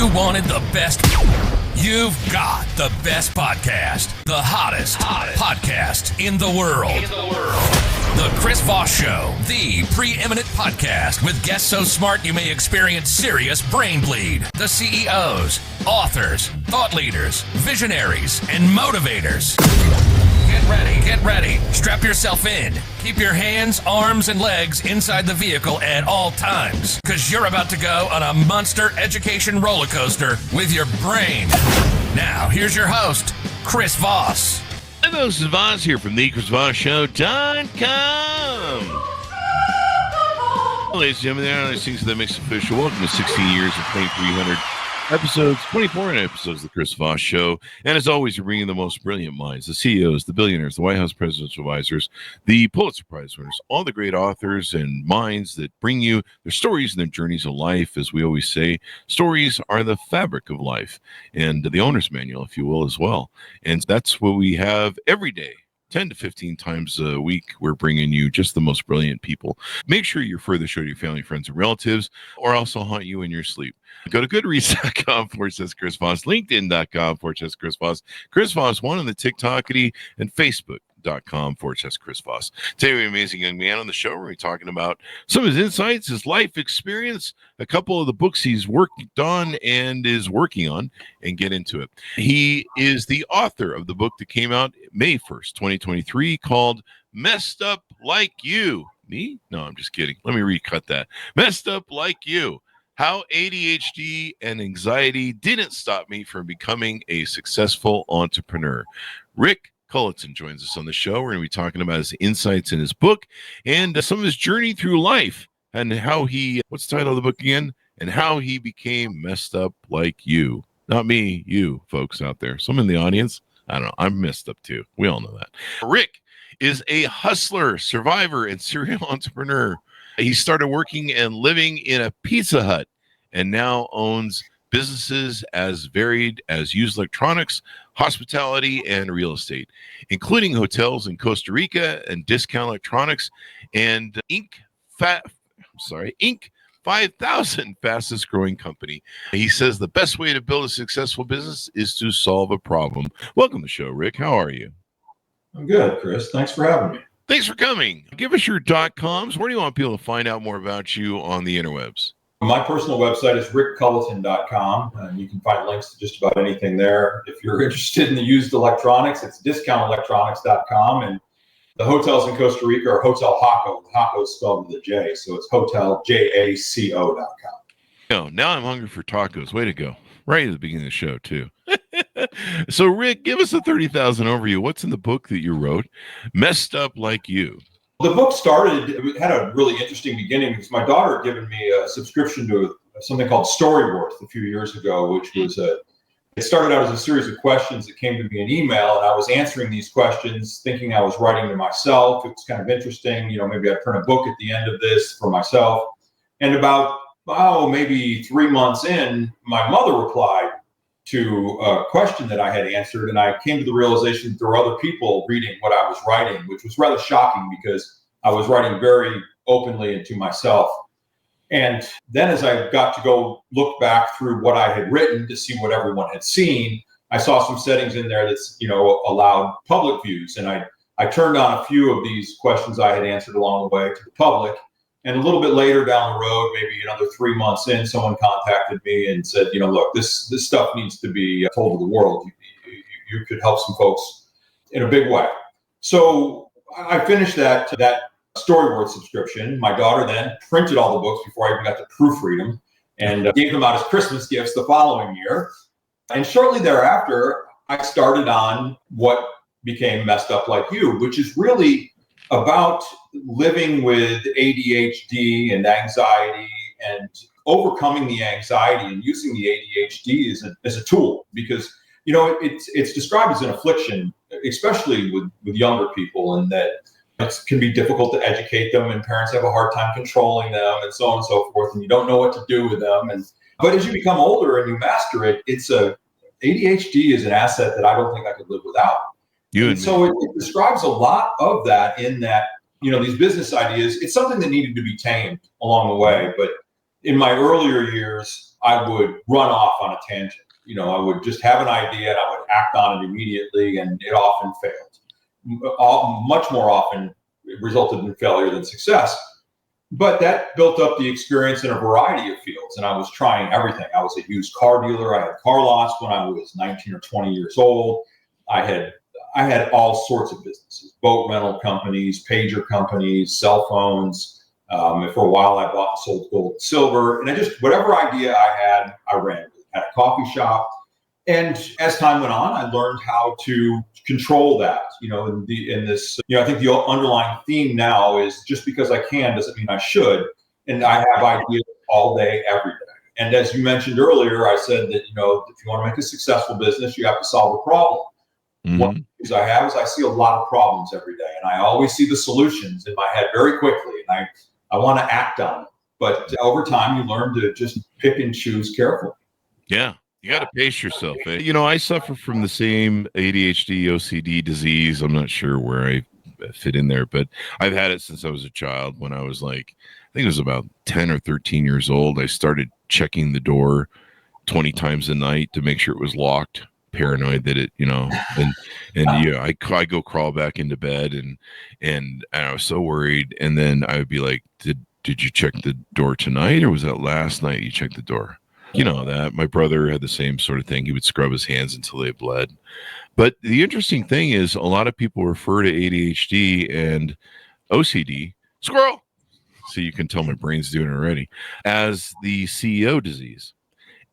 You wanted the best. You've got the best podcast. The hottest podcast in the world. The Chris Voss Show, the preeminent podcast with guests so smart you may experience serious brain bleed. The CEOs, authors, thought leaders, visionaries, and motivators. Get ready. Strap yourself in. Keep your hands, arms, and legs inside the vehicle at all times, because you're about to go on a monster education roller coaster with your brain. Now, here's your host, Chris Voss. Hello, this is Voss here from the Chris Voss Show.com. Ladies and gentlemen, there are things that makes official. Welcome to 16 years of 2,300 episodes, 24 episodes of the Chris Voss Show. And as always, we're bringing the most brilliant minds, the CEOs, the billionaires, the White House presidential advisors, the Pulitzer Prize winners, all the great authors and minds that bring you their stories and their journeys of life. As we always say, stories are the fabric of life, and the owner's manual, if you will, as well. And that's what we have every day. 10 to 15 times a week, we're bringing you just the most brilliant people. Make sure you refer the show to your family, friends, and relatives, or else I'll haunt you in your sleep. Go to goodreads.com/Chris Voss, LinkedIn.com/Chris Voss, Chris Voss 1 on the TikTokity, and Facebook.com/Chris Voss. Today we have an amazing young man on the show. We're going to be talking about some of his insights, his life experience, a couple of the books he's worked on and is working on, and get into it. He is the author of the book that came out May 1st, 2023, called Messed Up Like You. Me? No, I'm just kidding. Let me recut that. Messed Up Like You. How ADHD and anxiety didn't stop me from becoming a successful entrepreneur. Rick Culleton joins us on the show. We're going to be talking about his insights in his book and some of his journey through life and how he, what's the title of the book again? And how he became messed up like you. Not me, you folks out there. Some in the audience, I don't know. I'm messed up too. We all know that. Rick is a hustler, survivor, and serial entrepreneur. He started working and living in a Pizza Hut and now owns businesses as varied as used electronics, hospitality, and real estate, including hotels in Costa Rica and discount electronics and Inc. 5,000 fastest growing company. He says the best way to build a successful business is to solve a problem. Welcome to the show, Rick. How are you? I'm good, Chris. Thanks for having me. Thanks for coming. Give us your .coms. Where do you want people to find out more about you on the interwebs? My personal website is rickculleton.com, and you can find links to just about anything there. If you're interested in the used electronics, it's discountelectronics.com, and the hotels in Costa Rica are Hotel Jaco. Jaco is spelled with a J, so it's hoteljaco.com. Oh, now I'm hungry for tacos. Way to go. Right at the beginning of the show, too. So, Rick, give us a 30,000 overview. What's in the book that you wrote, Messed Up Like You? The book it had a really interesting beginning because my daughter had given me a subscription to something called Storyworth a few years ago, which was it started out as a series of questions that came to me in email, and I was answering these questions thinking I was writing to myself. It was kind of interesting. Maybe I'd print a book at the end of this for myself. And about, maybe 3 months in, my mother replied to a question that I had answered, and I came to the realization that there were other people reading what I was writing, which was rather shocking because I was writing very openly and to myself. And then as I got to go look back through what I had written to see what everyone had seen, I saw some settings in there that's, allowed public views. And I turned on a few of these questions I had answered along the way to the public. And a little bit later down the road, maybe another 3 months in, someone contacted me and said, look, this stuff needs to be told to the world. You could help some folks in a big way. So I finished that Storyworth subscription. My daughter then printed all the books before I even got to proofread them and gave them out as Christmas gifts the following year. And shortly thereafter, I started on what became Messed Up Like You, which is really about living with ADHD and anxiety and overcoming the anxiety and using the ADHD as a tool, because it's described as an affliction, especially with younger people, and that it can be difficult to educate them, and parents have a hard time controlling them, and so on and so forth, and you don't know what to do with them. But as you become older and you master it, ADHD is an asset that I don't think I could live without. So it describes a lot of that in that, these business ideas, it's something that needed to be tamed along the way. But in my earlier years, I would run off on a tangent. I would just have an idea and I would act on it immediately, and it often failed. Much more often, it resulted in failure than success. But that built up the experience in a variety of fields, and I was trying everything. I was a used car dealer. I had car lots when I was 19 or 20 years old. I had all sorts of businesses: boat rental companies, pager companies, cell phones. For a while, I bought and sold gold and silver, and whatever idea I had, I ran with. Had a coffee shop, and as time went on, I learned how to control that. I think the underlying theme now is just because I can doesn't mean I should, and I have ideas all day, every day. And as you mentioned earlier, I said that if you want to make a successful business, you have to solve a problem. Mm-hmm. One of the things I have is I see a lot of problems every day, and I always see the solutions in my head very quickly, and I want to act on it. But over time, you learn to just pick and choose carefully. Yeah, you got to pace yourself. I suffer from the same ADHD, OCD disease. I'm not sure where I fit in there, but I've had it since I was a child. When I was I think it was about 10 or 13 years old, I started checking the door 20 times a night to make sure it was locked, paranoid that I go crawl back into bed and I was so worried. And then I would be like, did you check the door tonight, or was that last night you checked the door? That my brother had the same sort of thing. He would scrub his hands until they bled. But the interesting thing is, a lot of people refer to ADHD and OCD, squirrel, so you can tell my brain's doing it already, as the CEO disease.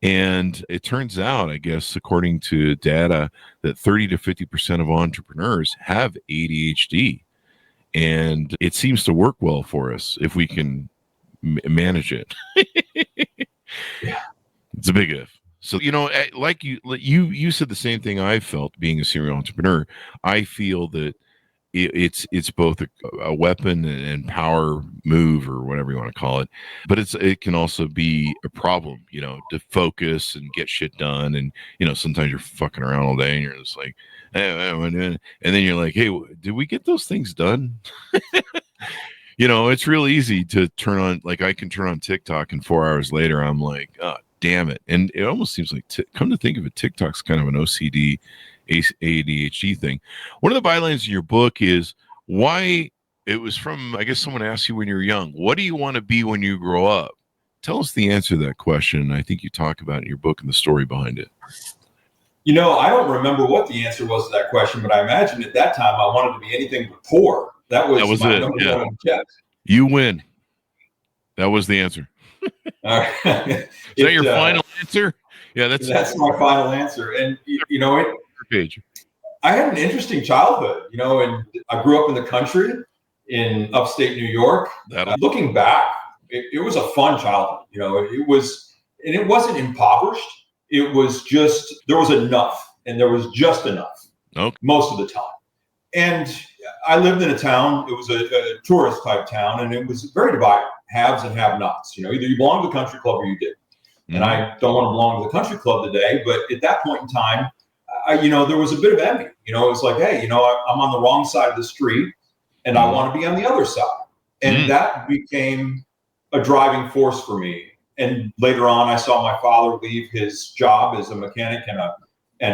And it turns out, I guess, according to data, that 30 to 50% of entrepreneurs have ADHD. And it seems to work well for us if we can manage it. Yeah. It's a big if. So, like you said the same thing I felt being a serial entrepreneur. I feel that it's both a weapon and power move, or whatever you want to call it, but it can also be a problem, to focus and get shit done. And, sometimes you're fucking around all day and you're just like, hey, and then you're like, hey, did we get those things done? It's real easy to turn on, I can turn on TikTok and 4 hours later, I'm like, oh, damn it. And it almost seems like, come to think of it, TikTok's kind of an OCD, ADHD thing. One of the bylines in your book is why it was from, I guess someone asked you when you were young, what do you want to be when you grow up? Tell us the answer to that question. I think you talk about it in your book and the story behind it. I don't remember what the answer was to that question, but I imagine at that time I wanted to be anything but poor. That was my number one objective. You win. That was the answer. All right. Is that your final answer? Yeah, that's my final answer. And I had an interesting childhood, and I grew up in the country in upstate New York. Looking back, it was a fun childhood. It wasn't impoverished. It was just, there was enough, and there was just enough most of the time. And I lived in a town, it was a tourist type town, and it was very divided, haves and have-nots. Either you belong to the country club or you didn't. Mm-hmm. And I don't want to belong to the country club today, but at that point in time, there was a bit of envy. It was like, hey, I'm on the wrong side of the street, and I want to be on the other side. And that became a driving force for me. And later on, I saw my father leave his job as a mechanic and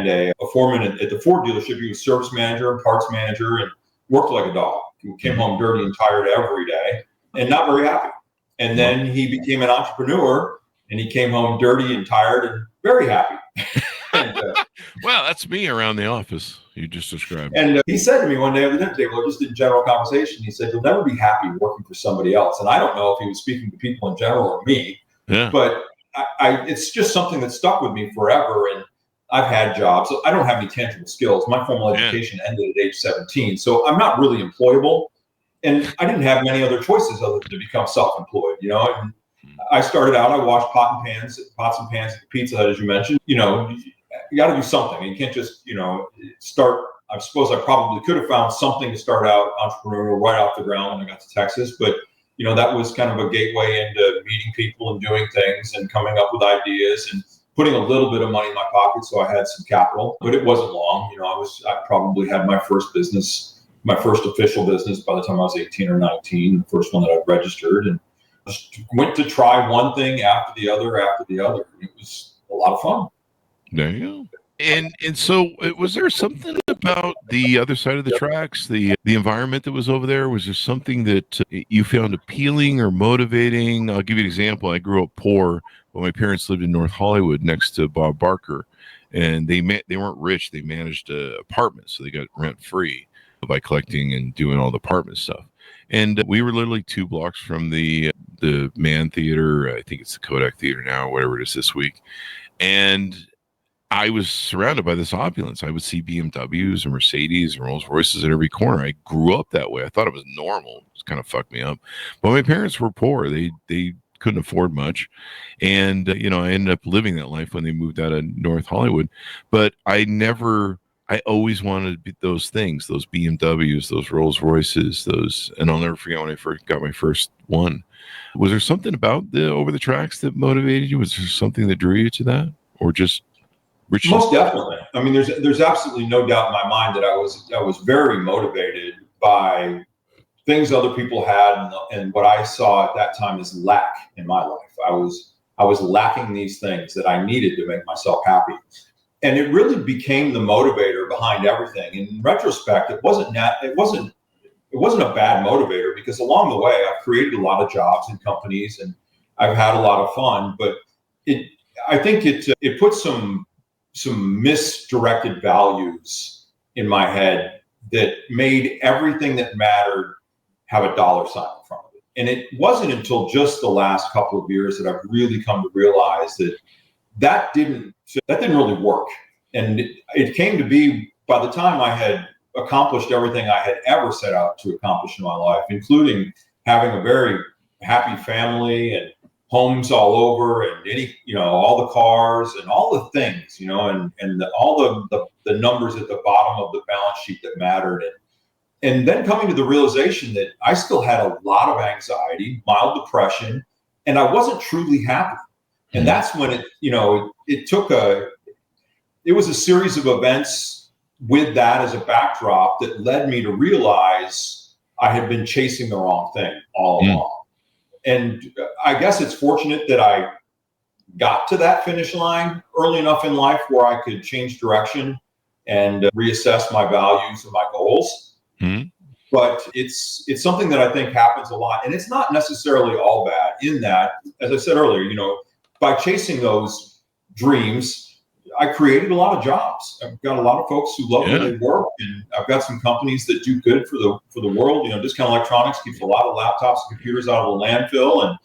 a foreman at the Ford dealership. He was service manager and parts manager and worked like a dog. He came home dirty and tired every day and not very happy. And then he became an entrepreneur, and he came home dirty and tired and very happy. Well, that's me around the office you just described. And he said to me one day at the dinner table, just in general conversation, he said, you'll never be happy working for somebody else. And I don't know if he was speaking to people in general or me, but it's just something that stuck with me forever. And I've had jobs. I don't have any tangible skills. My formal education ended at age 17. So I'm not really employable. And I didn't have many other choices other than to become self-employed, And I started out, I washed pots and pans at Pizza Hut, as you mentioned. You got to do something. You can't just, start. I suppose I probably could have found something to start out entrepreneurial right off the ground when I got to Texas. But, that was kind of a gateway into meeting people and doing things and coming up with ideas and putting a little bit of money in my pocket. So I had some capital, but it wasn't long. I probably had my first business, my first official business by the time I was 18 or 19, the first one that I registered. And just went to try one thing after the other. It was a lot of fun. There you go. And so was there something about the other side of the tracks, the environment that was over there? Was there something that you found appealing or motivating? I'll give you an example. I grew up poor, but my parents lived in North Hollywood next to Bob Barker, and they weren't rich. They managed apartments, so they got rent free by collecting and doing all the apartment stuff. And we were literally 2 blocks from the Mann Theater. I think it's the Kodak Theater now, or whatever it is this week. And I was surrounded by this opulence. I would see BMWs and Mercedes and Rolls Royces at every corner. I grew up that way. I thought it was normal. It kind of fucked me up. But my parents were poor. They couldn't afford much. And, I ended up living that life when they moved out of North Hollywood. But I always wanted those things, those BMWs, those Rolls Royces, and I'll never forget when I first got my first one. Was there something about the over the tracks that motivated you? Was there something that drew you to that? Or just Richard? Most definitely. I mean, there's absolutely no doubt in my mind that I was very motivated by things other people had, and what I saw at that time as lack in my life. I was lacking these things that I needed to make myself happy, and it really became the motivator behind everything. In retrospect, it wasn't a bad motivator, because along the way I've created a lot of jobs and companies, and I've had a lot of fun. But I think it put some misdirected values in my head that made everything that mattered have a dollar sign in front of it. And it wasn't until just the last couple of years that I've really come to realize that didn't really work. And it came to be, by the time I had accomplished everything I had ever set out to accomplish in my life, including having a very happy family and homes all over, and all the cars and all the things, all the numbers at the bottom of the balance sheet that mattered. And then coming to the realization that I still had a lot of anxiety, mild depression, and I wasn't truly happy. And that's when it was a series of events with that as a backdrop that led me to realize I had been chasing the wrong thing all along. And I guess it's fortunate that I got to that finish line early enough in life where I could change direction and reassess my values and my goals. But it's something that I think happens a lot. And it's not necessarily all bad, in that, as I said earlier, by chasing those dreams, I created a lot of jobs. I've got a lot of folks who love where they work, and I've got some companies that do good for the world. Discount Electronics keeps a lot of laptops and computers out of the landfill, and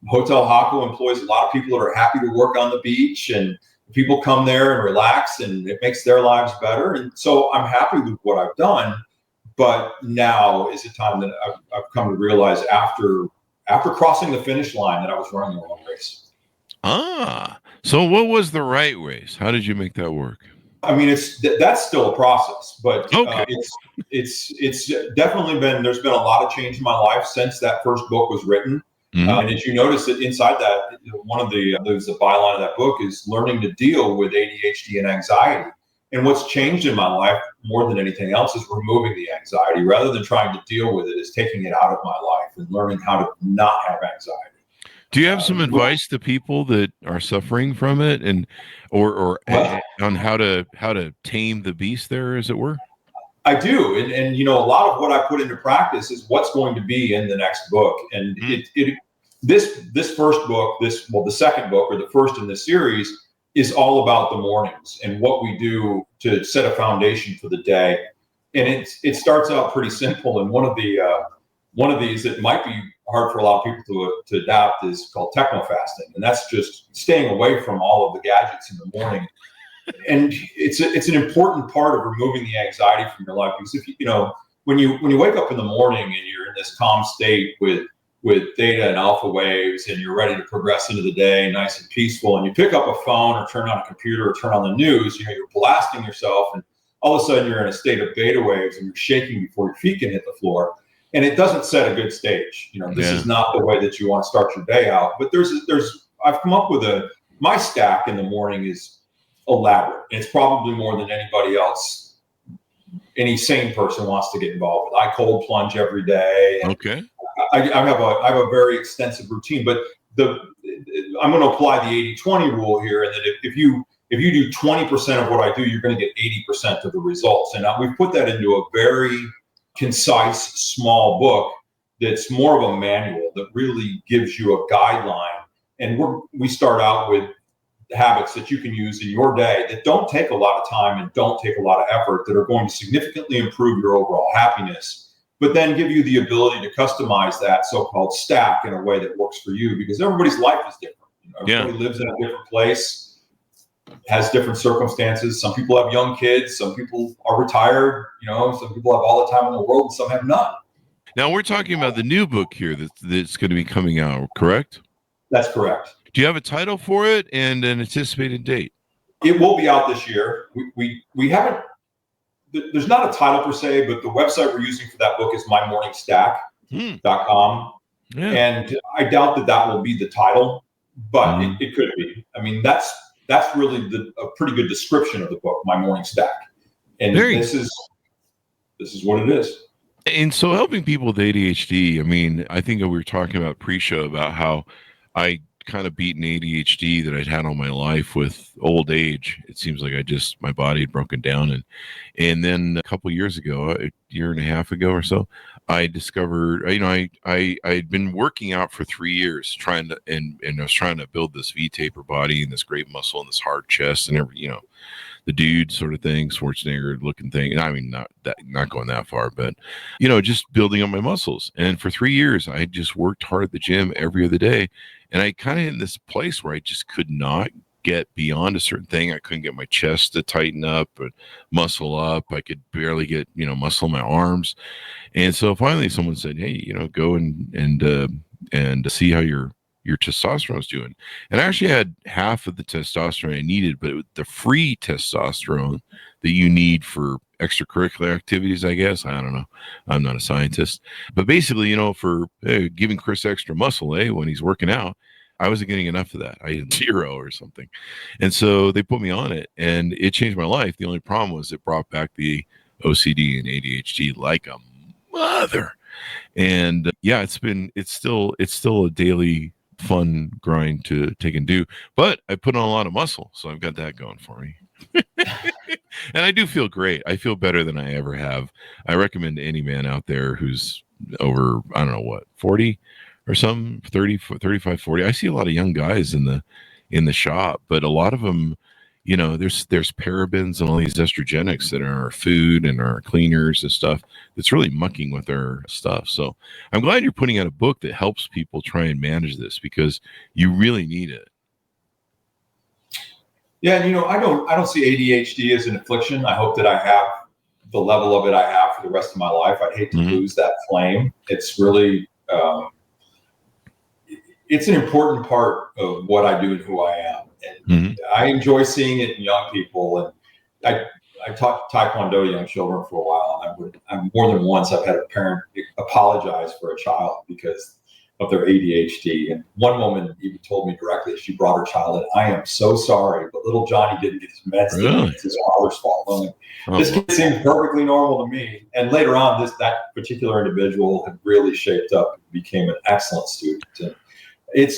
Hotel Hako employs a lot of people that are happy to work on the beach, and people come there and relax, and it makes their lives better. And so I'm happy with what I've done. But now is a time that I've come to realize after crossing the finish line that I was running the wrong race. So what was the right race? How did you make that work? I mean, that's still a process, but okay. It's definitely there's been a lot of change in my life since that first book was written. And as you notice that inside that, there's a byline of that book is learning to deal with ADHD and anxiety. And what's changed in my life more than anything else is removing the anxiety, rather than trying to deal with it, is taking it out of my life and learning how to not have anxiety. Do you have some advice to people that are suffering from it, and or on how to tame the beast there, as it were? I do, and a lot of what I put into practice is what's going to be in the next book. And this first book, the second book, or the first in the series, is all about the mornings and what we do to set a foundation for the day. And it starts out pretty simple. And one of these that might be hard for a lot of people to adapt is called techno-fasting. And that's just staying away from all of the gadgets in the morning. And it's an important part of removing the anxiety from your life, because if when you wake up in the morning and you're in this calm state with theta and alpha waves, and you're ready to progress into the day nice and peaceful, and you pick up a phone or turn on a computer or turn on the news, you're blasting yourself, and all of a sudden you're in a state of beta waves and you're shaking before your feet can hit the floor. And it doesn't set a good stage. This is not the way that you want to start your day out. But I've come up with my stack in the morning is elaborate. It's probably more than anybody else, any sane person wants to get involved with. I cold plunge every day. Okay. I have a very extensive routine, but I'm going to apply the 80-20 rule here, and that if you do 20% of what I do, you're going to get 80% of the results. And we've put that into a very concise, small book that's more of a manual that really gives you a guideline. And we start out with habits that you can use in your day that don't take a lot of time and don't take a lot of effort, that are going to significantly improve your overall happiness, but then give you the ability to customize that so-called stack in a way that works for you, because everybody's life is different. Everybody lives in a different place, has different circumstances. Some people have young kids, some people are retired, some people have all the time in the world, and some have none. Now we're talking about the new book here that's going to be coming out, correct? That's correct. Do you have a title for it and an anticipated date? It will be out this year. We haven't, there's not a title per se, but the website we're using for that book is mymorningstack.com. Yeah. And I doubt that will be the title, but it could be. I mean, that's really a pretty good description of the book, My Morning Stack. And this is what it is. And so helping people with ADHD, I mean, I think we were talking about pre-show about how I kind of beat an ADHD that I'd had all my life with old age. It seems like my body had broken down. And then a couple of years ago, a year and a half ago or so, I discovered, I'd been working out for 3 years and I was trying to build this V-taper body and this great muscle and this hard chest and the dude sort of thing, Schwarzenegger looking thing. I mean, not going that far, but, just building up my muscles. And for 3 years, I just worked hard at the gym every other day. And I kind of in this place where I just could not get beyond a certain thing. I couldn't get my chest to tighten up or muscle up. I could barely get, muscle in my arms. And so finally someone said, hey, go and see how your testosterone's doing. And I actually had half of the testosterone I needed, but the free testosterone that you need for extracurricular activities, I guess. I don't know. I'm not a scientist. But basically, for giving Chris extra muscle, when he's working out, I wasn't getting enough of that. I had 0 or something. And so they put me on it and it changed my life. The only problem was it brought back the OCD and ADHD like a mother. And it's still a daily fun grind to take and do, but I put on a lot of muscle, so I've got that going for me. And I do feel great. I feel better than I ever have. I recommend any man out there who's over, I don't know what, 40 or something, 30, 35, 40. I see a lot of young guys in the shop, but a lot of them, there's parabens and all these estrogenics that are in our food and our cleaners and stuff that's really mucking with our stuff. So I'm glad you're putting out a book that helps people try and manage this, because you really need it. Yeah, and I don't see ADHD as an affliction. I hope that I have the level of it I have for the rest of my life. I'd hate to lose that flame. It's really it's an important part of what I do and who I am. And I enjoy seeing it in young people. And I taught Taekwondo to young children for a while. And more than once, I've had a parent apologize for a child because of their ADHD. And one woman even told me directly, she brought her child in, I am so sorry, but little Johnny didn't get his meds. Really? It's his father's fault. This kid seemed perfectly normal to me. And later on, that particular individual had really shaped up and became an excellent student. And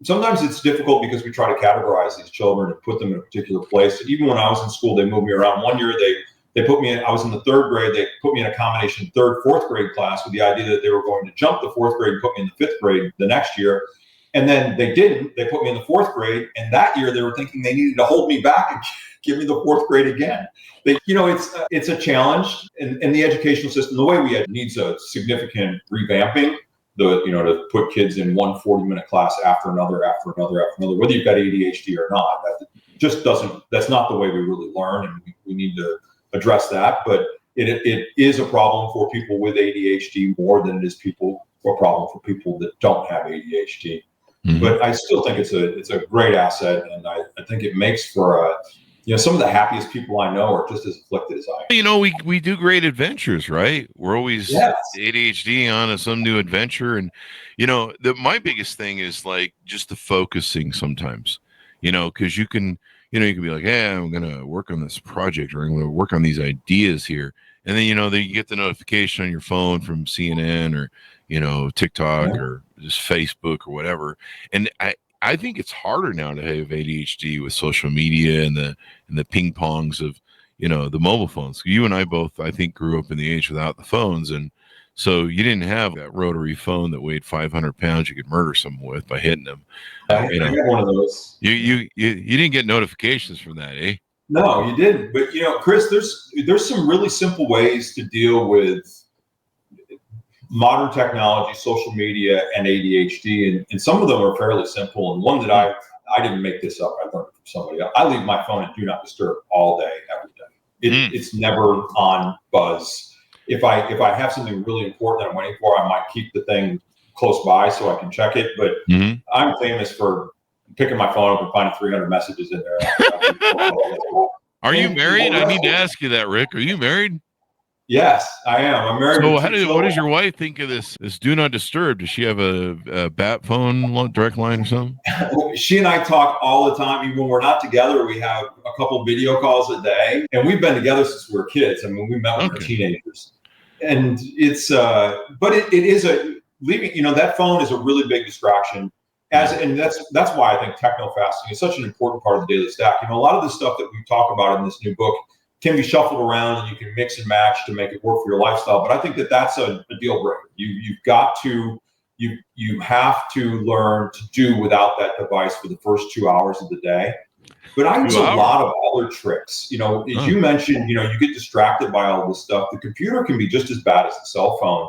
sometimes it's difficult because we try to categorize these children and put them in a particular place. Even when I was in school, they moved me around. One year, they put me in, I was in the 3rd grade. They put me in a combination 3rd, 4th grade class with the idea that they were going to jump the 4th grade and put me in the 5th grade the next year. And then they didn't. They put me in the 4th grade. And that year they were thinking they needed to hold me back and give me the 4th grade again. It's a challenge. And the educational system, the way we had, needs a significant revamping. To put kids in one 40-minute class after another, whether you've got ADHD or not, that's not the way we really learn. And we need to address that. But it is a problem for people with ADHD more than it is a problem for people that don't have ADHD. But I still think it's a great asset. And I think it makes for some of the happiest people I know are just as afflicted as I am. We do great adventures, right? We're always ADHD on some new adventure. And, my biggest thing is like just the focusing sometimes, because you can be like, hey, I'm going to work on this project, or I'm going to work on these ideas here. And then, then you get the notification on your phone from CNN or, TikTok or just Facebook or whatever. And I think it's harder now to have ADHD with social media and the ping pongs of, the mobile phones. You and I both, I think, grew up in the age without the phones. And so you didn't have that rotary phone that weighed 500 pounds you could murder someone with by hitting them. I got one of those. You didn't get notifications from that, eh? No, you didn't. But, Chris, there's some really simple ways to deal with modern technology, social media, and ADHD, and some of them are fairly simple. And one that I didn't make this up. I learned from somebody else. I leave my phone in do not disturb all day, every day. It's never on buzz. If I have something really important that I'm waiting for, I might keep the thing close by so I can check it. But I'm famous for picking my phone up and finding 300 messages in there. Are you married? I need to ask you that, Rick. Are you married? Yes, I am. I'm married. So what does your wife think of this do not disturb? Does she have a bat phone direct line or something? She and I talk all the time. Even when we're not together, we have a couple video calls a day, and we've been together since we were kids. I mean, we met when we were teenagers, and it's but it is leaving. That phone is a really big distraction. And that's why I think techno-fasting is such an important part of the daily stack. A lot of the stuff that we talk about in this new book can be shuffled around and you can mix and match to make it work for your lifestyle. But I think that that's a deal breaker. You have to learn to do without that device for the first 2 hours of the day. But I use a lot of other tricks. As you mentioned, you get distracted by all this stuff. The computer can be just as bad as the cell phone.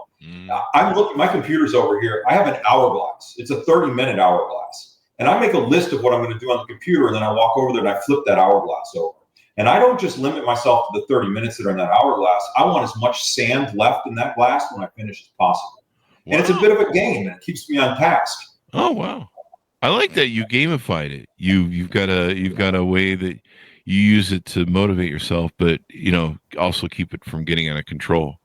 I'm looking, my computer's over here. I have an hourglass. It's a 30-minute hourglass. And I make a list of what I'm going to do on the computer, and then I walk over there and I flip that hourglass over. And I don't just limit myself to the 30 minutes that are in that hourglass. I want as much sand left in that glass when I finish as possible. Wow. And it's a bit of a game, and it keeps me on task. Oh, wow. I like that you gamified it. You've got a way that you use it to motivate yourself, but also keep it from getting out of control.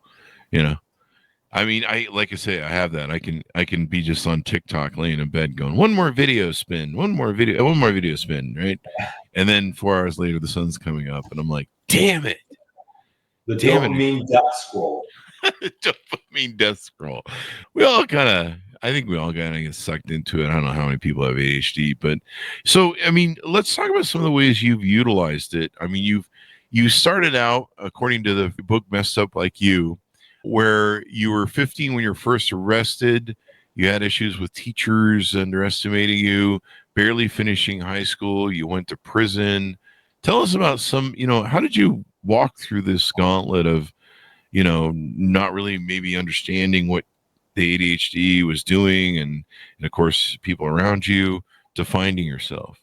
I mean, like I say, I have that. I can be just on TikTok laying in bed going, one more video spin, right? And then 4 hours later, the sun's coming up, and I'm like, damn it. The dopamine death scroll. Dopamine death scroll. I think we all kind of get sucked into it. I don't know how many people have ADHD, but so, I mean, let's talk about some of the ways you've utilized it. I mean, you started out, according to the book Messed Up Like You, where you were 15 when you were first arrested. You had issues with teachers underestimating you, barely finishing high school. You went to prison. Tell us about how did you walk through this gauntlet of, not really maybe understanding what the ADHD was doing and of course, people around you, to finding yourself?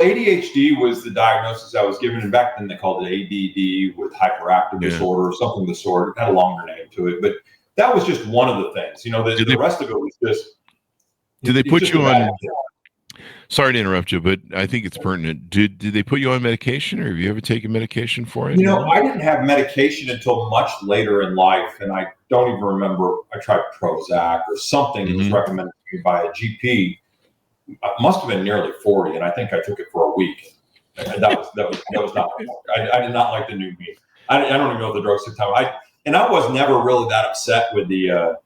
ADHD was the diagnosis I was given, and back then they called it ADD with hyperactive disorder or something of the sort. It had a longer name to it, but that was just one of the things. The rest of it was just. Did they put you on? Sorry to interrupt you, but I think it's pertinent. Did they put you on medication, or have you ever taken medication for it? I didn't have medication until much later in life, and I don't even remember. I tried Prozac or something that was recommended to me by a GP. I must have been nearly 40, and I think I took it for a week. And that was not. I did not like the new me. I don't even know if the drugs took time. I was never really that upset with the.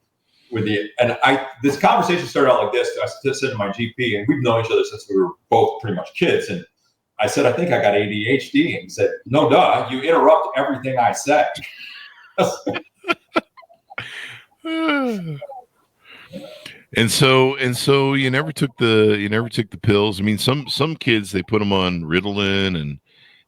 This conversation started out like this. I said to my GP, and we've known each other since we were both pretty much kids. And I said, I think I got ADHD. And he said, no, duh, you interrupt everything I say. And so you never took the pills. I mean, some kids, they put them on Ritalin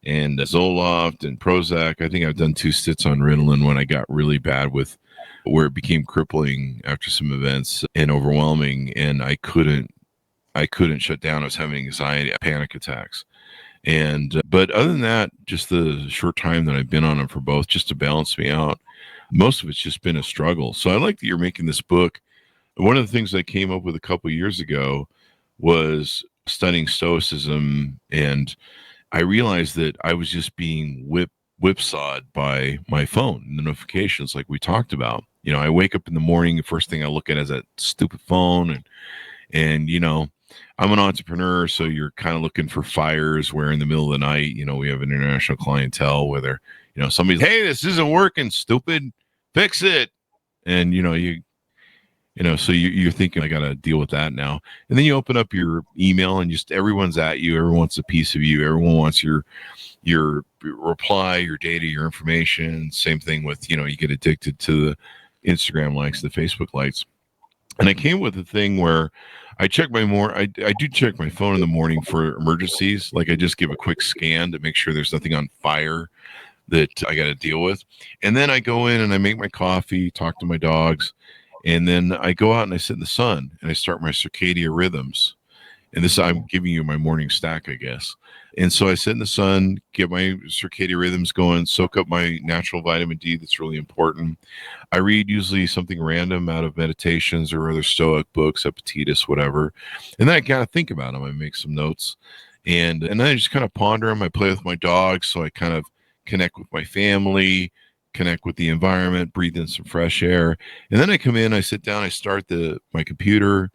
and Zoloft and Prozac. I think I've done 2 stints on Ritalin when I got really bad with where it became crippling after some events and overwhelming, and I couldn't shut down. I was having anxiety, panic attacks. And but other than that, just the short time that I've been on them for both, just to balance me out, most of it's just been a struggle. So I like that you're making this book. One of the things I came up with a couple of years ago was studying Stoicism, and I realized that I was just being whipsawed by my phone and the notifications, like we talked about. I wake up in the morning, the first thing I look at is that stupid phone, and I'm an entrepreneur, so you're kind of looking for fires where in the middle of the night, we have an international clientele where they're, somebody's, hey, this isn't working, stupid, fix it. And, So you're thinking, I got to deal with that now. And then you open up your email and just everyone's at you. Everyone wants a piece of you. Everyone wants your reply, your data, your information. Same thing with, you get addicted to the Instagram likes, the Facebook likes. And I came with a thing where I check I do check my phone in the morning for emergencies. Like I just give a quick scan to make sure there's nothing on fire that I got to deal with. And then I go in and I make my coffee, talk to my dogs. And then I go out and I sit in the sun and I start my circadian rhythms. And this, I'm giving you my morning stack, I guess. And so I sit in the sun, get my circadian rhythms going, soak up my natural vitamin D. That's really important. I read usually something random out of meditations or other Stoic books, Epictetus, whatever. And then I kind of think about them. I make some notes and then I just kind of ponder them. I play with my dogs. So I kind of connect with my family, connect with the environment, breathe in some fresh air. And then I come in, I sit down, I start my computer.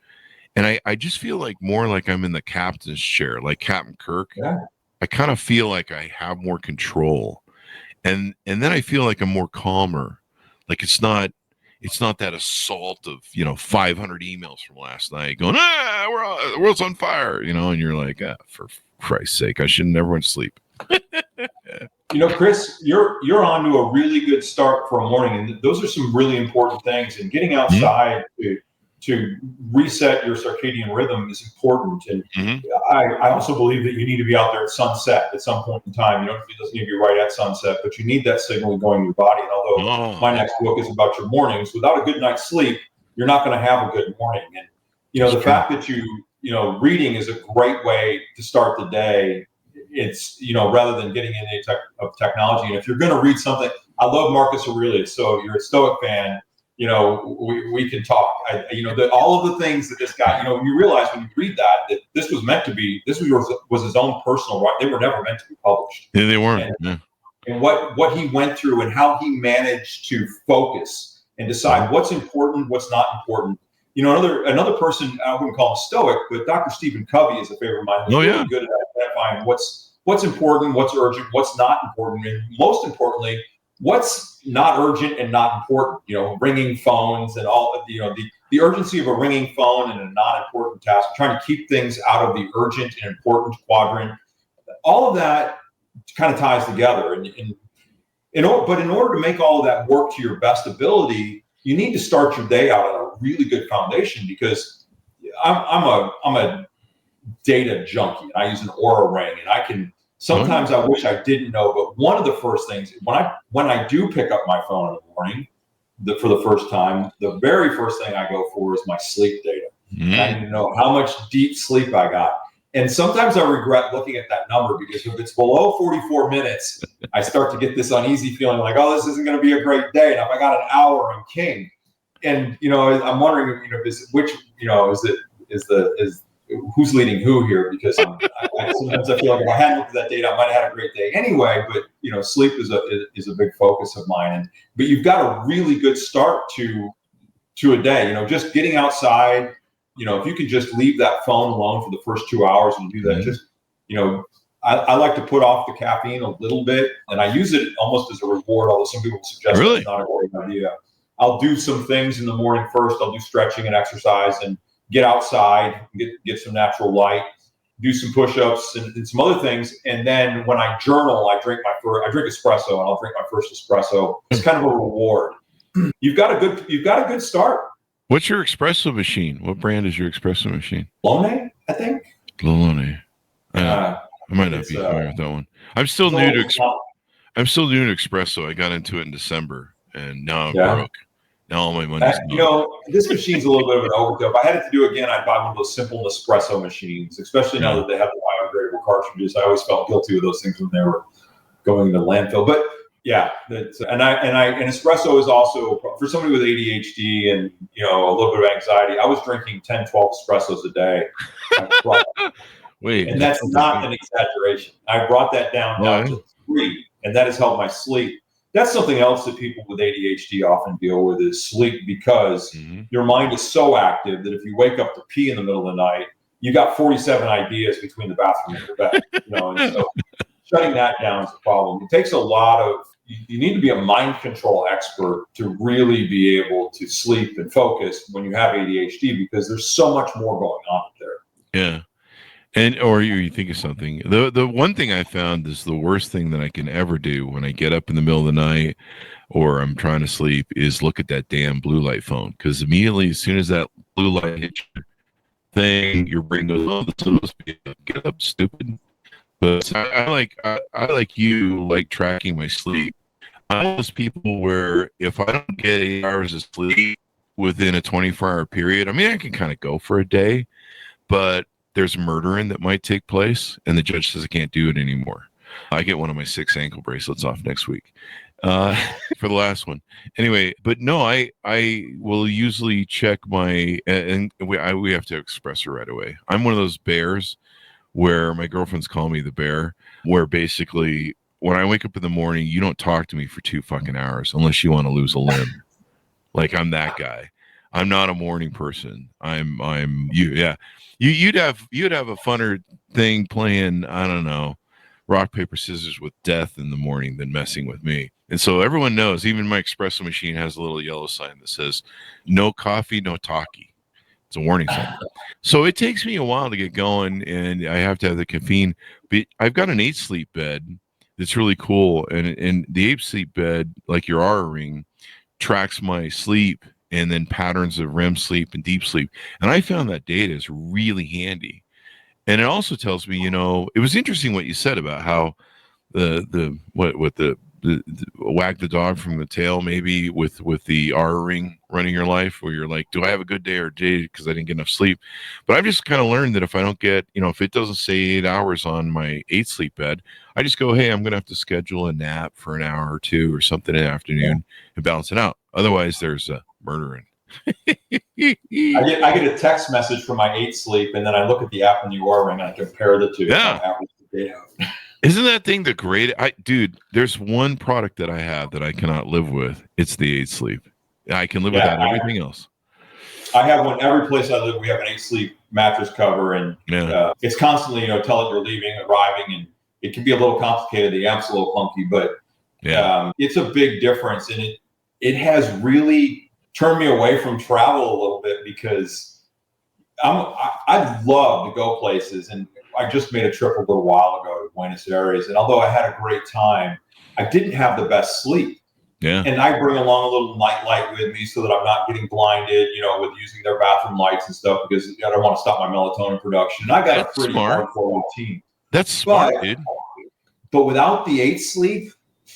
And I just feel like more like I'm in the captain's chair, like Captain Kirk. Yeah. I kind of feel like I have more control. And then I feel like I'm more calmer. Like it's not that assault of, 500 emails from last night going, the world's on fire, and you're like, for Christ's sake, I should never went to sleep. Chris, you're on to a really good start for a morning. And those are some really important things. And getting outside to reset your circadian rhythm is important. And I also believe that you need to be out there at sunset at some point in time. It doesn't need to be right at sunset, but you need that signal going to your body. And although my next book is about your mornings, without a good night's sleep, you're not going to have a good morning. And, the fact that reading is a great way to start the day. It's, rather than getting into technology. And if you're going to read something, I love Marcus Aurelius. So if you're a Stoic fan, we can talk. All of the things that this guy, you realize when you read that this was meant to be, this was his own personal right. They were never meant to be published. Yeah, they weren't. And what he went through and how he managed to focus and decide what's important, what's not important. Another person, I wouldn't call him Stoic, but Dr. Stephen Covey is a favorite of mine. He's really good at identifying what's important, what's urgent, what's not important, and most importantly, what's not urgent and not important. Ringing phones and all. The urgency of a ringing phone and a not important task. Trying to keep things out of the urgent and important quadrant. All of that kind of ties together. But in order to make all of that work to your best ability, you need to start your day out on a really good foundation, because I'm a data junkie. And I use an Aura ring, and I can sometimes I wish I didn't know, but one of the first things when I do pick up my phone in the morning for the first time, the very first thing I go for is my sleep data. And I need to know how much deep sleep I got. And sometimes I regret looking at that number, because if it's below 44 minutes, I start to get this uneasy feeling like, oh, this isn't going to be a great day. And if I got an hour, I'm king. And, I'm wondering, who's leading who here? Because sometimes I feel like if I hadn't looked at that data, I might have had a great day anyway. But sleep is a big focus of mine. But you've got a really good start to a day. Just getting outside. If you can just leave that phone alone for the first 2 hours and do that, I like to put off the caffeine a little bit, and I use it almost as a reward. Although some people suggest it's not a great idea. I'll do some things in the morning first. I'll do stretching and exercise and get outside, get some natural light, do some push-ups and some other things. And then when I journal, I drink espresso, and I'll drink my first espresso. It's kind of a reward. You've got a good start. What's your espresso machine? What brand is your espresso machine? Bologna, I think. Bologna. I might not be familiar with that one. I'm still new to espresso. I got into it in December, and now I'm broke. Now all my money's gone. This machine's a little bit of an overdose. If I had it to do again, I'd buy one of those simple Nespresso machines, especially now that they have the biodegradable cartridges. I always felt guilty of those things when they were going into landfill. But yeah, and espresso is also for somebody with ADHD and a little bit of anxiety. I was drinking 10, 12 espressos a day. Wait, and that's not an exaggeration. I brought that down to 3, and that has helped my sleep. That's something else that people with ADHD often deal with is sleep, because your mind is so active that if you wake up to pee in the middle of the night, you got 47 ideas between the bathroom and the bed. And so shutting that down is a problem. It takes a lot of you need to be a mind control expert to really be able to sleep and focus when you have ADHD, because there's so much more going on up there. Yeah. And or you think of something. The one thing I found is the worst thing that I can ever do when I get up in the middle of the night or I'm trying to sleep is look at that damn blue light phone. Because immediately, as soon as that blue light hits your thing, your brain goes, "Oh, this is supposed to be get up, stupid." But I like you like tracking my sleep. I'm one of those people where if I don't get 8 hours of sleep within a 24-hour period, I mean, I can kind of go for a day, but there's murdering that might take place, and the judge says I can't do it anymore. I get one of my 6 ankle bracelets off next week for the last one. Anyway, but no, I will usually check my, and we have to express her right away. I'm one of those bears where my girlfriend's calling me the bear, where basically when I wake up in the morning, you don't talk to me for 2 fucking hours unless you want to lose a limb. Like, I'm that guy. I'm not a morning person. I'm you. Yeah. You'd have a funner thing playing, I don't know, rock, paper, scissors with death in the morning than messing with me. And so everyone knows, even my espresso machine has a little yellow sign that says, "No coffee, no talkie." It's a warning sign. So it takes me a while to get going, and I have to have the caffeine. But I've got an 8 sleep bed that's really cool. And the 8 sleep bed, like your Aura Ring, tracks my sleep and then patterns of REM sleep and deep sleep. And I found that data is really handy. And it also tells me, it was interesting what you said about how the wag the dog from the tail, maybe with the Aura Ring running your life, where you're like, do I have a good day or day because I didn't get enough sleep? But I've just kind of learned that if I don't get, if it doesn't say 8 hours on my 8 sleep bed, I just go, hey, I'm going to have to schedule a nap for an hour or 2 or something in the afternoon and balance it out. Otherwise, there's a murdering. I get a text message from my 8 sleep, and then I look at the app on the Aura Ring and I compare the two. Yeah. Isn't that thing the great? Dude, there's one product that I have that I cannot live with. It's the 8 sleep. I can live without everything else. I have one every place I live. We have an 8 sleep mattress cover, and it's constantly, tell it you're leaving, arriving, and it can be a little complicated. The app's a little clunky, but it's a big difference, and it has really turned me away from travel a little bit, because I love to go places, and I just made a trip a little while ago to Buenos Aires, and although I had a great time, I didn't have the best sleep. Yeah. And I bring along a little night light with me so that I'm not getting blinded, with using their bathroom lights and stuff, because I don't want to stop my melatonin production. And I got a pretty hardcore routine. That's smart, dude. But without the 8 sleep,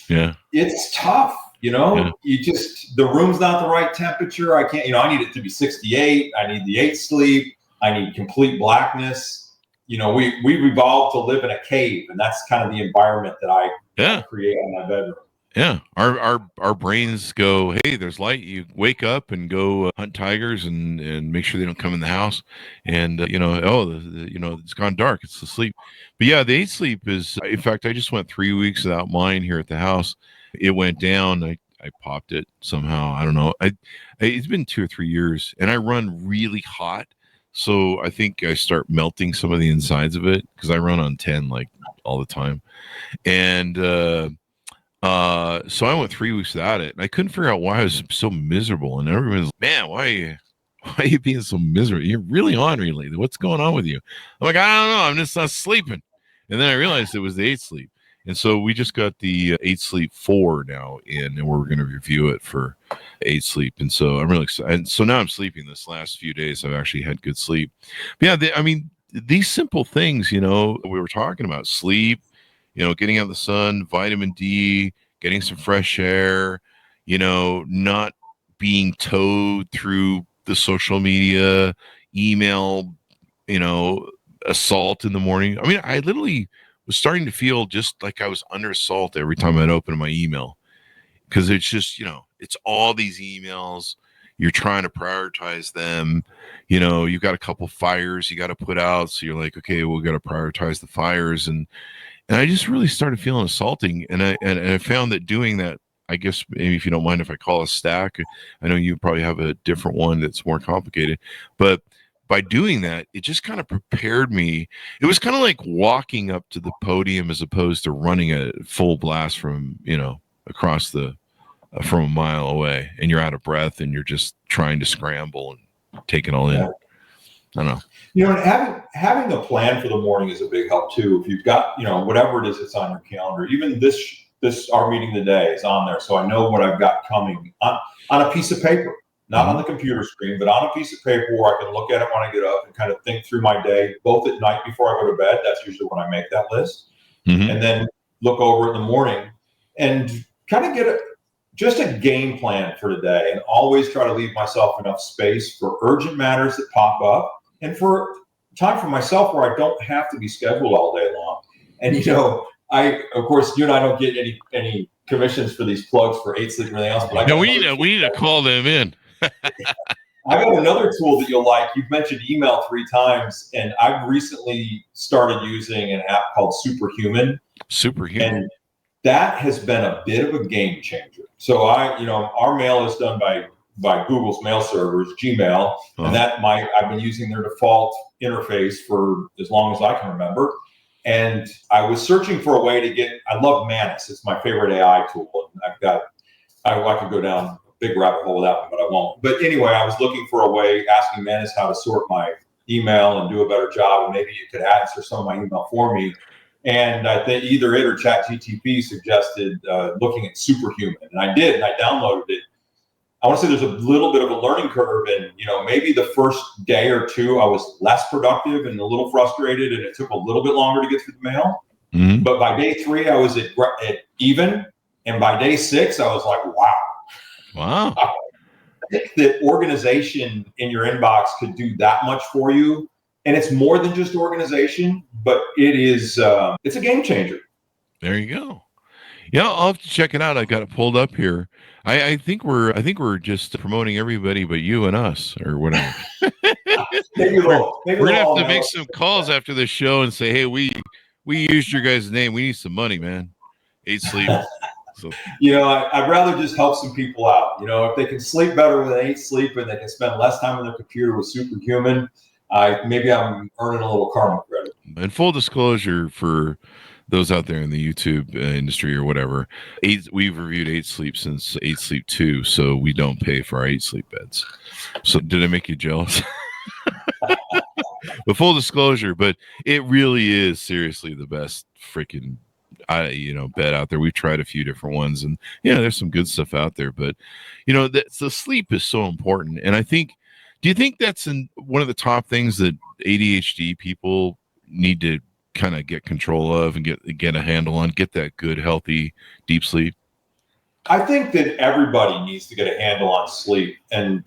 it's tough. You just, the room's not the right temperature. I can't, I need it to be 68. I need the 8 sleep. I need complete blackness. We evolved to live in a cave, and that's kind of the environment that I create in my bedroom. Yeah. Our brains go, hey, there's light. You wake up and go hunt tigers and make sure they don't come in the house. And, it's gone dark. It's asleep. But yeah, the 8 sleep is, in fact, I just went 3 weeks without mine here at the house. It went down. I popped it somehow. I don't know. It's been 2 or 3 years, and I run really hot. So I think I start melting some of the insides of it, because I run on 10 like all the time. And so I went 3 weeks without it, and I couldn't figure out why I was so miserable. And everyone's like, man, why are you being so miserable? You're really ornery lately. What's going on with you? I'm like, I don't know. I'm just not sleeping. And then I realized it was the 8 sleep. And so we just got the 8 sleep 4 now in, and we're going to review it for 8 sleep. And so I'm really excited. And so now I'm sleeping. This last few days, I've actually had good sleep. But yeah, these simple things, we were talking about sleep, getting out in the sun, vitamin D, getting some fresh air, not being towed through the social media, email, assault in the morning. I mean, I literally was starting to feel just like I was under assault every time I'd open my email, because it's just, it's all these emails. You're trying to prioritize them. You've got a couple fires you got to put out. So you're like, okay, we've got to prioritize the fires. And I just really started feeling assaulting. And I found that doing that, I guess, maybe if you don't mind if I call a stack, I know you probably have a different one that's more complicated, but by doing that, it just kind of prepared me. It was kind of like walking up to the podium as opposed to running a full blast from, across the from a mile away, and you're out of breath, and you're just trying to scramble and take it all in. I don't know. And having a plan for the morning is a big help too. If you've got, whatever it is that's on your calendar, even this our meeting today is on there, so I know what I've got coming on a piece of paper, not on the computer screen, but on a piece of paper where I can look at it when I get up and kind of think through my day, both at night before I go to bed. That's usually when I make that list, and then look over it in the morning and kind of get just a game plan for the day, and always try to leave myself enough space for urgent matters that pop up and for time for myself where I don't have to be scheduled all day long. And, of course, you and I don't get any commissions for these plugs for 8 Sleep or anything else. But we need to call them in. I got another tool that you'll like. You've mentioned email 3 times, and I've recently started using an app called Superhuman. And that has been a bit of a game changer. So our mail is done by Google's mail servers, Gmail, and I've been using their default interface for as long as I can remember. And I was searching for a way to I love Manus. It's my favorite AI tool. And I could go down a big rabbit hole with that one, but I won't. But anyway, I was looking for a way, asking Manus how to sort my email and do a better job. And maybe you could answer some of my email for me. And I think either it or ChatGTP suggested looking at Superhuman. And I did, and I downloaded it. I want to say there's a little bit of a learning curve, and maybe the first day or two I was less productive and a little frustrated, and it took a little bit longer to get through the mail. But by day 3 I was at even, and by day 6 I was like, wow. I think that organization in your inbox could do that much for you, and it's more than just organization, but it is it's a game changer. There you go. Yeah, I'll have to check it out. I got it pulled up here. I think we're just promoting everybody but you and us, or whatever. Maybe we're gonna have to make some calls after this show and say, hey, we used your guys' name. We need some money, man. 8 Sleep. So I'd rather just help some people out. If they can sleep better with 8 Sleep and they can spend less time on their computer with Superhuman, maybe I'm earning a little karma credit. And full disclosure for those out there in the YouTube industry or whatever, we've reviewed 8 Sleep since 8 Sleep 2, so we don't pay for our 8 Sleep beds. So did I make you jealous? But full disclosure, but it really is seriously the best freaking bed out there. We've tried a few different ones, and there's some good stuff out there, but the sleep is so important. And I think, do you think that's one of the top things that ADHD people need to kind of get control of and get a handle on, get that good, healthy, deep sleep? I think that everybody needs to get a handle on sleep. And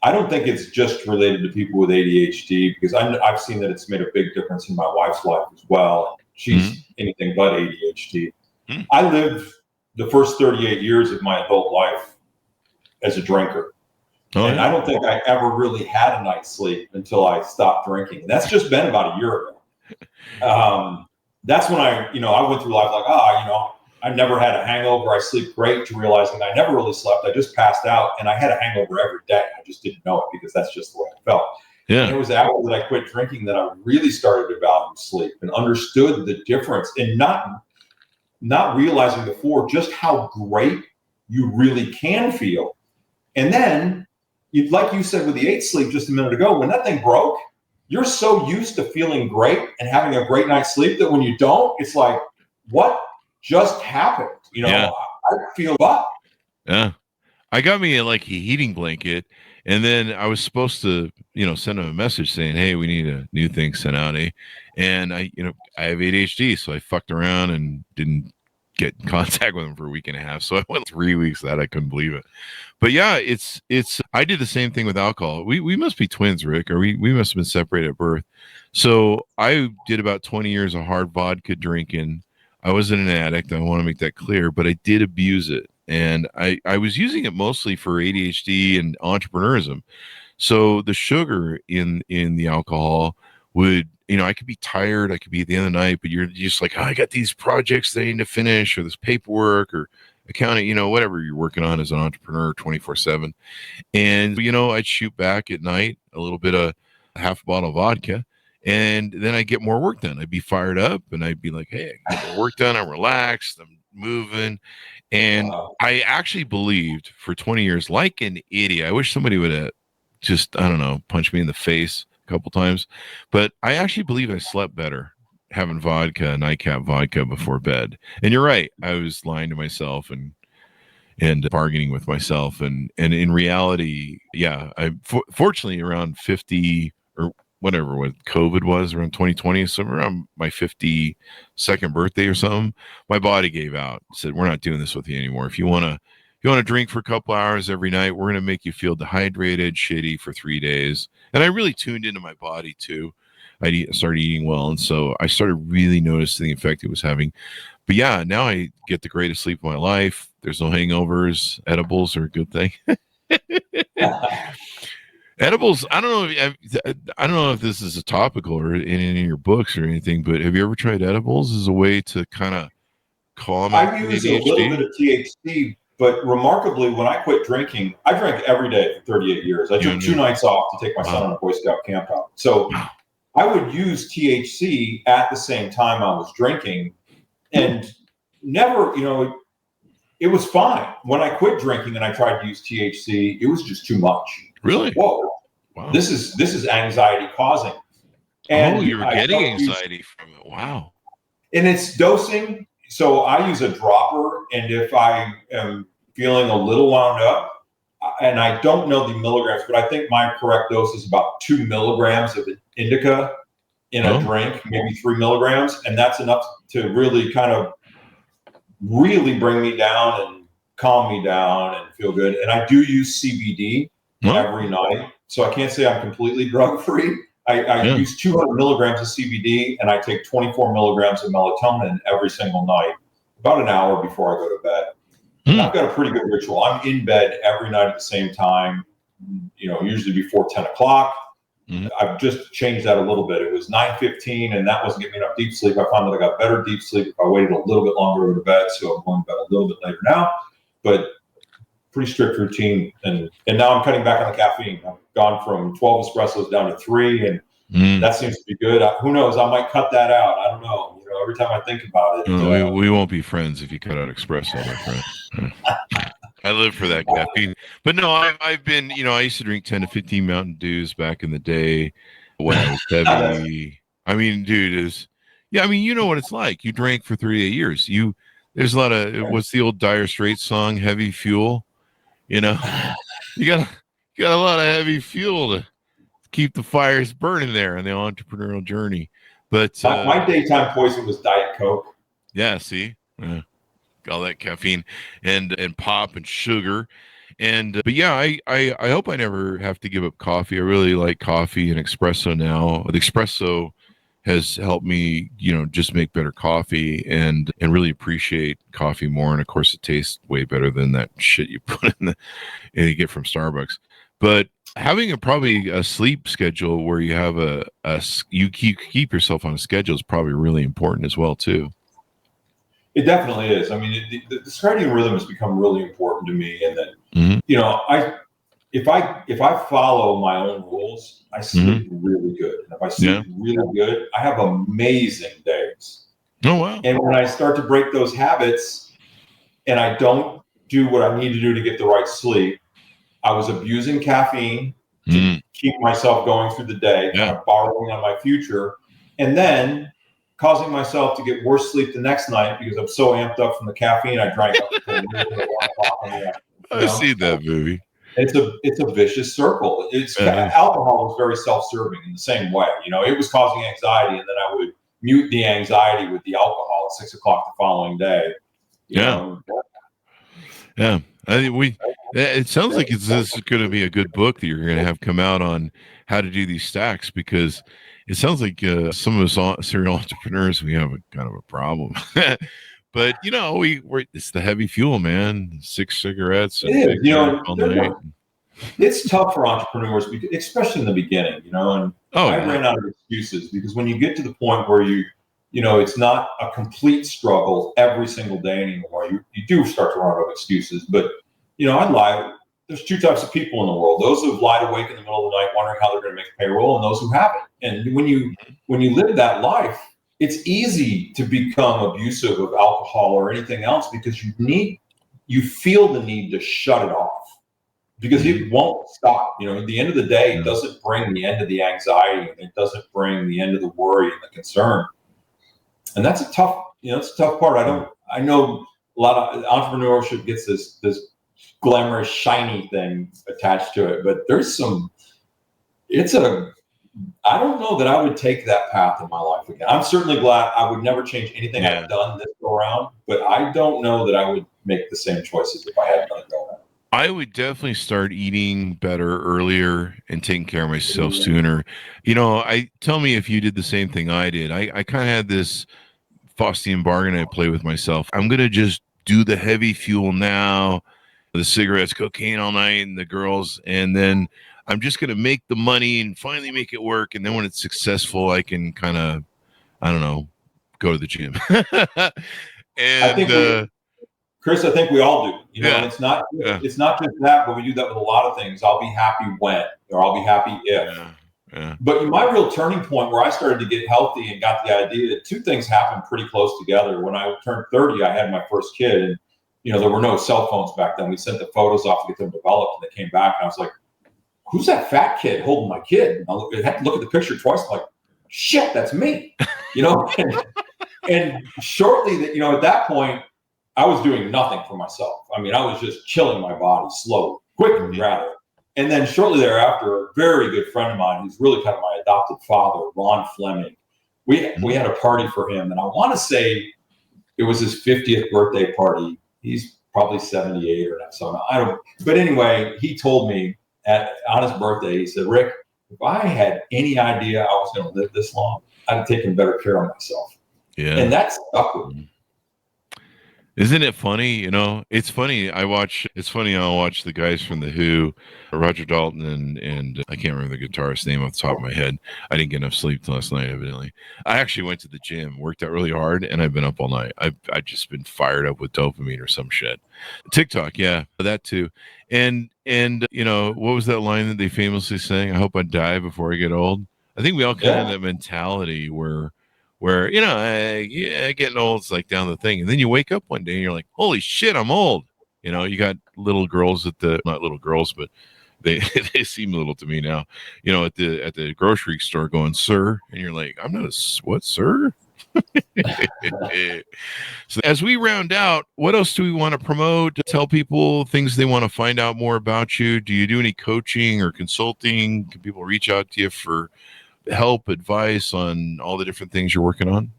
I don't think it's just related to people with ADHD, because I've seen that it's made a big difference in my wife's life as well. She's anything but ADHD. I lived the first 38 years of my adult life as a drinker. I don't think I ever really had a night's sleep until I stopped drinking. And that's just been about a year ago. That's when I went through life like, I never had a hangover. I sleep great, to realizing I never really slept. I just passed out, and I had a hangover every day. I just didn't know it because that's just the way I felt. Yeah. And it was after that I quit drinking that I really started to value sleep and understood the difference, and not realizing before just how great you really can feel. And then, like you said with the 8 Sleep just a minute ago, when that thing broke, you're so used to feeling great and having a great night's sleep that when you don't, it's like, what just happened? I feel what? Yeah. I got me a heating blanket, and then I was supposed to, send him a message saying, hey, we need a new thing sent out. And I have ADHD, so I fucked around and didn't get in contact with him for a week and a half. So I went 3 weeks that I couldn't believe it. But yeah, it's I did the same thing with alcohol. We must be twins, Rick, or we must have been separated at birth. So I did about 20 years of hard vodka drinking. I wasn't an addict, I want to make that clear, but I did abuse it. And I was using it mostly for ADHD and entrepreneurism. So the sugar in the alcohol would, I could be tired, I could be at the end of the night, but you're just like, I got these projects that I need to finish, or this paperwork, or accounting, whatever you're working on as an entrepreneur 24/7. And, I'd shoot back at night, a little bit of half a bottle of vodka, and then I get more work done. I'd be fired up, and I'd be like, hey, I get more work done. I'm relaxed. I'm moving. And Wow. I actually believed for 20 years, like an idiot. I wish somebody would have just, I don't know, punched me in the face a couple times. But I actually believe I slept better having vodka, nightcap vodka before bed. And you're right. I was lying to myself and bargaining with myself. And in reality, yeah, fortunately around 50 or whatever what COVID was around 2020, so around my 52nd birthday or something, my body gave out, said, we're not doing this with you anymore. If you want to drink for a couple hours every night, we're going to make you feel dehydrated, shitty for 3 days. And I really tuned into my body too. I started eating well. And so I started really noticing the effect it was having. But yeah, now I get the greatest sleep of my life. There's no hangovers. Edibles are a good thing. Edibles, I don't know if this is a topical or in any of your books or anything, but have you ever tried edibles as a way to kind of calm I use ADHD? a little bit of THC, but remarkably, when I quit drinking, I drank every day for 38 years. I took 2 nights off to take my son on a Boy Scout camp out. So I would use THC at the same time I was drinking, and never, it was fine. When I quit drinking and I tried to use THC, it was just too much. Really? Whoa. Wow. This is anxiety causing. And you were getting anxiety from it. Wow. And it's dosing. So I use a dropper, and if I am feeling a little wound up, and I don't know the milligrams, but I think my correct dose is about 2 milligrams of indica in a drink, maybe 3 milligrams. And that's enough to really kind of really bring me down and calm me down and feel good. And I do use CBD every night. So I can't say I'm completely drug-free. I use 200 milligrams of CBD, and I take 24 milligrams of melatonin every single night, about an hour before I go to bed. And I've got a pretty good ritual. I'm in bed every night at the same time, usually before 10 o'clock. I've just changed that a little bit. It was 9:15, and that wasn't giving me enough deep sleep. I found that I got better deep sleep if I waited a little bit longer to go to bed, so I'm going to bed a little bit later now. But pretty strict routine, and now I'm cutting back on the caffeine. I've gone from 12 espressos down to 3, and that seems to be good. Who knows? I might cut that out. I don't know. Every time I think about it, we won't be friends if you cut out espresso, my friend. I live for that caffeine. But no, I've been, I used to drink 10 to 15 Mountain Dews back in the day when I was heavy. I mean, dude, you know what it's like. You drank for 38 years. There's a lot of, what's the old Dire Straits song, Heavy Fuel? You got a lot of heavy fuel to keep the fires burning there on the entrepreneurial journey. But my daytime poison was Diet Coke. Yeah, see, all that caffeine and pop and sugar, but yeah, I hope I never have to give up coffee. I really like coffee and espresso now. The espresso has helped me, just make better coffee and really appreciate coffee more. And of course, it tastes way better than that shit you put and you get from Starbucks. But having probably a sleep schedule where you have you keep yourself on a schedule is probably really important as well too. It definitely is. I mean, the circadian rhythm has become really important to me, and that if I follow my own rules, I sleep really good. And if I sleep really good, I have amazing days. Oh wow! And when I start to break those habits, and I don't do what I need to do to get the right sleep, I was abusing caffeine to keep myself going through the day, kind of borrowing on my future, and then causing myself to get worse sleep the next night because I'm so amped up from the caffeine I drank up until 1 o'clock in the afternoon. I've seen that movie. It's a vicious circle. Alcohol was very self-serving in the same way. It was causing anxiety, and then I would mute the anxiety with the alcohol at 6 o'clock the following day. Yeah. I think it sounds like this is going to be a good book that you're going to have come out on how to do these stacks, because it sounds like some of us serial entrepreneurs, we have kind of a problem. But it's the heavy fuel, man. 6 cigarettes. It is. It's tough for entrepreneurs, especially in the beginning. And I ran out of excuses, because when you get to the point where it's not a complete struggle every single day anymore, you do start to run out of excuses. But I lie. There's 2 types of people in the world: those who've lied awake in the middle of the night wondering how they're going to make payroll, and those who haven't. And when you live that life, it's easy to become abusive of alcohol or anything else because you feel the need to shut it off because it won't stop. At the end of the day, it doesn't bring the end of the anxiety, and it doesn't bring the end of the worry and the concern. And that's a tough part. I know a lot of entrepreneurship gets this glamorous, shiny thing attached to it, but I don't know that I would take that path in my life again. I'm certainly glad. I would never change anything I've done this go around, but I don't know that I would make the same choices if I hadn't done it go around. I would definitely start eating better earlier and taking care of myself sooner. Tell me if you did the same thing I did. I kind of had this Faustian bargain I play with myself. I'm going to just do the heavy fuel now, the cigarettes, cocaine all night, and the girls, and then I'm just going to make the money and finally make it work. And then when it's successful, I can kind of, I don't know, go to the gym. And Chris, I think we all do. And it's not just that, but we do that with a lot of things. I'll be happy when, or I'll be happy if. Yeah. But my real turning point where I started to get healthy and got the idea that two things happened pretty close together. When I turned 30, I had my first kid, and there were no cell phones back then. We sent the photos off to get them developed, and they came back, and I was like, "Who's that fat kid holding my kid?" I had to look at the picture twice. I'm like, "Shit, that's me," And shortly, at that point, I was doing nothing for myself. I mean, I was just killing my body slowly, quickly rather. And then shortly thereafter, a very good friend of mine, who's really kind of my adopted father, Ron Fleming, we had a party for him. And I want to say it was his 50th birthday party. He's probably 78 or so. But anyway, he told me on his birthday, he said, "Rick, if I had any idea I was going to live this long, I'd have taken better care of myself." Yeah. And that stuck with me. Isn't it funny? It's funny. I'll watch the guys from The Who, Roger Dalton, and I can't remember the guitarist's name off the top of my head. I didn't get enough sleep last night, evidently. I actually went to the gym, worked out really hard, and I've been up all night. I've just been fired up with dopamine or some shit. TikTok, yeah, that too. And what was that line that they famously sang? "I hope I die before I get old." I think we all kind of have that mentality where getting old is like down the thing. And then you wake up one day and you're like, holy shit, I'm old. You got little girls not little girls, but they seem little to me now, at the grocery store going, "Sir," and you're like, "I'm not what, sir?" So as we round out, what else do we want to promote? Tell people things they want to find out more about you. Do you do any coaching or consulting? Can people reach out to you for help, advice on all the different things you're working on?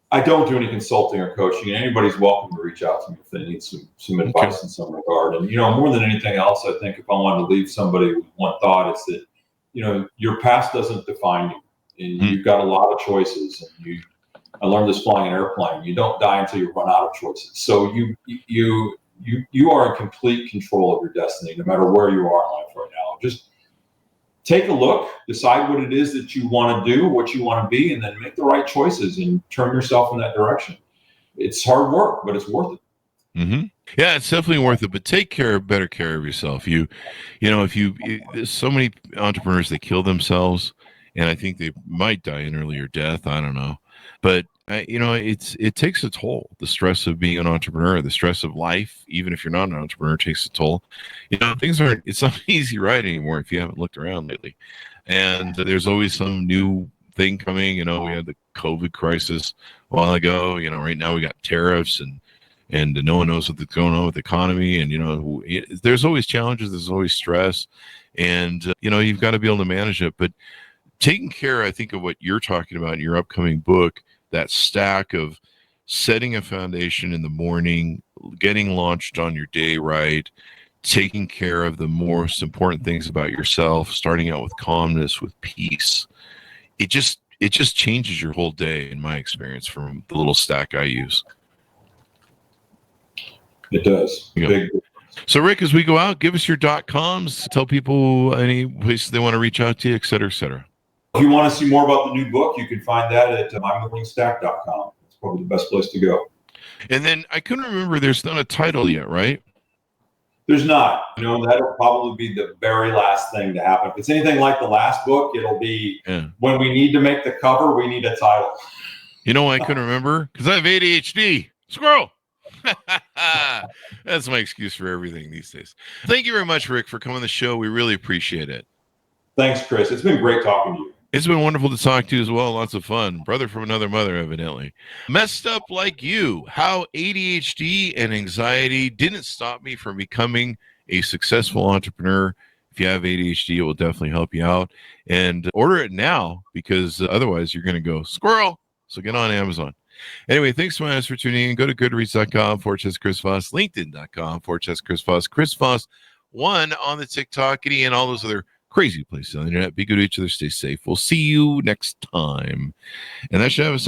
I don't do any consulting or coaching, and anybody's welcome to reach out to me if they need some advice in some regard. And more than anything else, I think if I wanted to leave somebody with one thought, it's that your past doesn't define you, and you've got a lot of choices. And I learned this flying an airplane. You don't die until you run out of choices. So you are in complete control of your destiny, no matter where you are in life right now. Just take a look, decide what it is that you want to do, what you want to be, and then make the right choices and turn yourself in that direction. It's hard work, but it's worth it. Mm-hmm. Yeah, it's definitely worth it. But take better care of yourself. There's so many entrepreneurs that kill themselves, and I think they might die an earlier death. I don't know, but it takes a toll. The stress of being an entrepreneur, the stress of life, even if you're not an entrepreneur, takes a toll. It's not an easy ride anymore if you haven't looked around lately. And there's always some new thing coming. We had the COVID crisis a while ago. Right now we got tariffs and no one knows what's going on with the economy. And, there's always challenges. There's always stress. And, you've got to be able to manage it. But taking care, I think, of what you're talking about in your upcoming book, that stack of setting a foundation in the morning, getting launched on your day right, taking care of the most important things about yourself, starting out with calmness, with peace. It just changes your whole day, in my experience, from the little stack I use. It does. Big. So, Rick, as we go out, give us your .coms. Tell people any places they want to reach out to you, et cetera, et cetera. If you want to see more about the new book, you can find that at mymorningstack.com. It's probably the best place to go. And then I couldn't remember, there's not a title yet, right? There's not. That'll probably be the very last thing to happen. If it's anything like the last book, it'll be when we need to make the cover, we need a title. You know why I couldn't remember? Because I have ADHD. Squirrel. That's my excuse for everything these days. Thank you very much, Rick, for coming on the show. We really appreciate it. Thanks, Chris. It's been great talking to you. It's been wonderful to talk to you as well. Lots of fun. Brother from another mother, evidently. Messed up like you. How ADHD and anxiety didn't stop me from becoming a successful entrepreneur. If you have ADHD, it will definitely help you out. And order it now, because otherwise you're going to go squirrel. So get on Amazon. Anyway, thanks so much for tuning in. Go to goodreads.com/Chris Voss, LinkedIn.com/Chris Voss, Chris Voss 1 on the TikTok, and all those other crazy places on the internet. Be good to each other. Stay safe. We'll see you next time. And that should have us.